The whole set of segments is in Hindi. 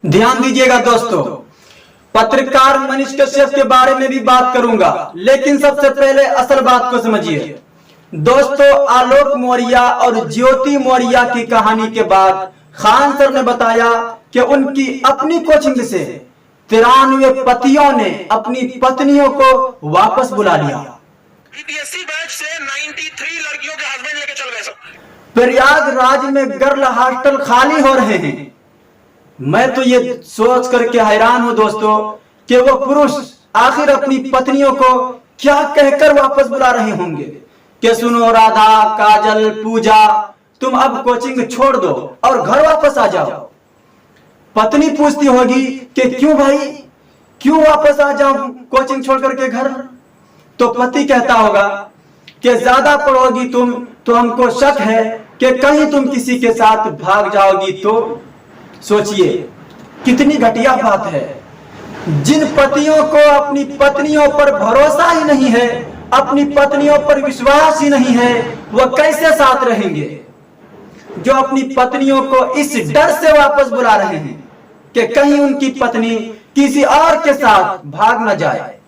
ध्यान दीजिएगा दोस्तों, पत्रकार मनीष कश्यप के बारे में भी बात करूंगा, लेकिन सबसे पहले असल बात को समझिए। दोस्तों, आलोक मौर्य और ज्योति मौर्य की कहानी के बाद खान सर ने बताया कि उनकी अपनी कोचिंग से 93 पतियों ने अपनी पत्नियों को वापस बुला लिया। बीपीएससी बैच से 93 लड़कियों के हस्बैंड लेके चल गए सब। प्रयागराज में गर्ल हॉस्टल खाली हो रहे हैं। मैं तो ये सोच करके हैरान हूं दोस्तों कि वो पुरुष आखिर अपनी पत्नियों को क्या कहकर वापस बुला रहे होंगे कि सुनो राधा, काजल, पूजा, तुम अब कोचिंग छोड़ दो और घर वापस आ जाओ। पत्नी पूछती होगी कि क्यों भाई, क्यों वापस आ जाओ कोचिंग छोड़ करके घर? तो पति कहता होगा कि ज्यादा पढ़ोगी तुम तो हमको शक है कि कहीं तुम किसी के साथ भाग जाओगी। तो सोचिए कितनी घटिया बात है। जिन पतियों को अपनी पत्नियों पर भरोसा ही नहीं है, अपनी पत्नियों पर विश्वास ही नहीं है, वह कैसे साथ रहेंगे? जो अपनी पत्नियों को इस डर से वापस बुला रहे हैं कि कहीं उनकी पत्नी किसी और के साथ भाग न जाए,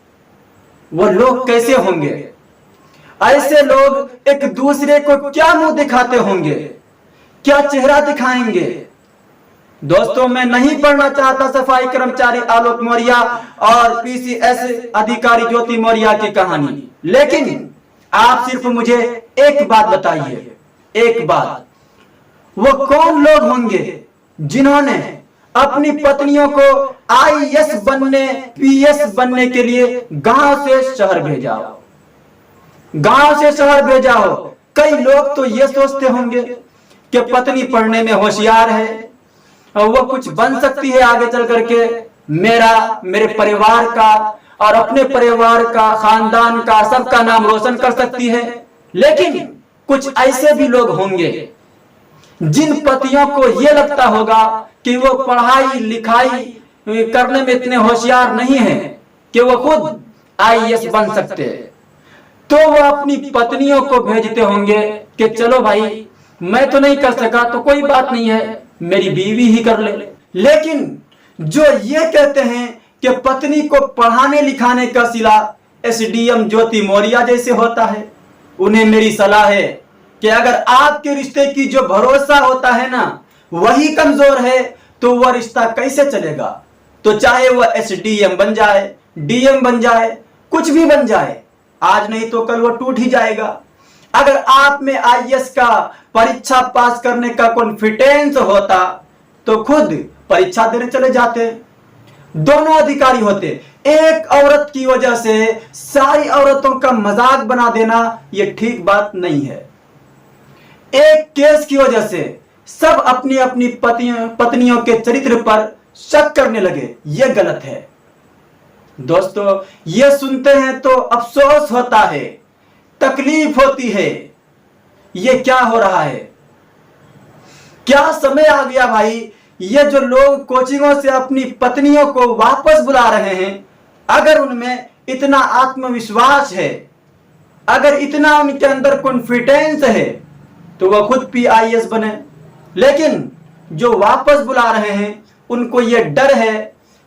वो लोग कैसे होंगे? ऐसे लोग एक दूसरे को क्या मुंह दिखाते होंगे, क्या चेहरा दिखाएंगे? दोस्तों, मैं नहीं पढ़ना चाहता सफाई कर्मचारी आलोक मौर्य और पीसीएस अधिकारी ज्योति मौर्य की कहानी, लेकिन आप सिर्फ मुझे एक बात बताइए, एक बात, वो कौन लोग होंगे जिन्होंने अपनी पत्नियों को आईएएस बनने, पीएस बनने के लिए गांव से शहर भेजा हो? गांव से शहर भेजा हो। कई लोग तो ये सोचते होंगे कि पत्नी पढ़ने में होशियार है और वो कुछ बन सकती है आगे चल करके, मेरे परिवार का और अपने परिवार का, खानदान का, सबका नाम रोशन कर सकती है। लेकिन कुछ ऐसे भी लोग होंगे जिन पतियों को ये लगता होगा कि वो पढ़ाई लिखाई करने में इतने होशियार नहीं है कि वो खुद आईएएस बन सकते हैं, तो वो अपनी पत्नियों को भेजते होंगे कि चलो भाई, मैं तो नहीं कर सका तो कोई बात नहीं है, मेरी बीवी ही कर ले। लेकिन जो ये कहते हैं कि पत्नी को पढ़ाने लिखाने का सिला एसडीएम ज्योति मौर्य जैसे होता है, उन्हें मेरी सलाह है कि अगर आपके रिश्ते की जो भरोसा होता है ना, वही कमजोर है, तो वह रिश्ता कैसे चलेगा? तो चाहे वह एसडीएम बन जाए, डीएम बन जाए, कुछ भी बन जाए, आज नहीं तो कल वो टूट ही जाएगा। अगर आप में आईएएस का परीक्षा पास करने का कॉन्फिडेंस होता तो खुद परीक्षा देने चले जाते। दोनों अधिकारी होते। एक औरत की वजह से सारी औरतों का मजाक बना देना यह ठीक बात नहीं है। एक केस की वजह से सब अपनी अपनी पत्नियों के चरित्र पर शक करने लगे, यह गलत है। दोस्तों, यह सुनते हैं तो अफसोस होता है, तकलीफ होती है। ये क्या हो रहा है? क्या समय आ गया भाई? ये जो लोग कोचिंगों से अपनी पत्नियों को वापस बुला रहे हैं, अगर उनमें इतना आत्मविश्वास है, अगर इतना उनके अंदर कॉन्फिडेंस है, तो वह खुद पीआईएएस बने। लेकिन जो वापस बुला रहे हैं, उनको यह डर है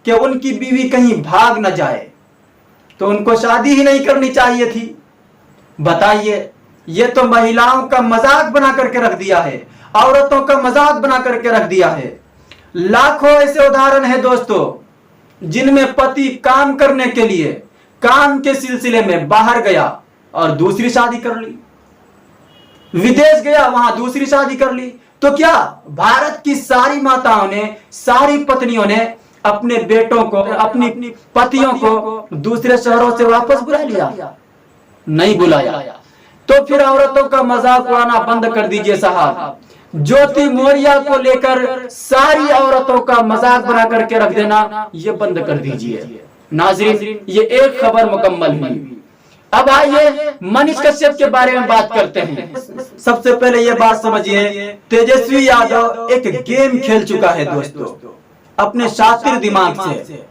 कि उनकी बीवी कहीं भाग न जाए, तो उनको शादी ही नहीं करनी चाहिए थी। बताइए, ये तो महिलाओं का मजाक बना करके रख दिया है, औरतों का मजाक बना करके रख दिया है। लाखों ऐसे उदाहरण हैं दोस्तों, जिनमें पति काम करने के लिए काम के सिलसिले में बाहर गया और दूसरी शादी कर ली, विदेश गया, वहां दूसरी शादी कर ली। तो क्या भारत की सारी माताओं ने, सारी पत्नियों ने अपने बेटों को, अपनी पतियों को दूसरे शहरों से वापस बुला लिया? नहीं बुलाया। तो फिर औरतों का मजाक उड़ाना बंद कर दीजिए साहब। ज्योति मौर्य को लेकर सारी औरतों का मजाक बना करके रख देना, ये बंद कर दीजिए। नाज़रीन, ये एक खबर मुकम्मल हुई। अब आइए मनीष कश्यप के बारे में बात करते हैं। सबसे पहले ये बात समझिए, तेजस्वी यादव एक गेम खेल चुका है दोस्तों अपने शातिर दिमाग से,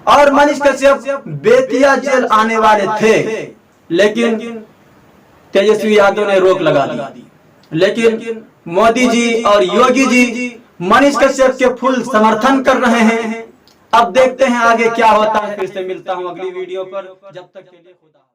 और मनीष कश्यप बेतिया जेल आने वाले थे, लेकिन तेजस्वी यादव ने रोक लगा दी। लेकिन मोदी जी और योगी जी मनीष कश्यप के फुल समर्थन कर रहे हैं। अब देखते हैं आगे क्या होता है। फिर से मिलता हूं अगली वीडियो पर, जब तक के लिए खुदा।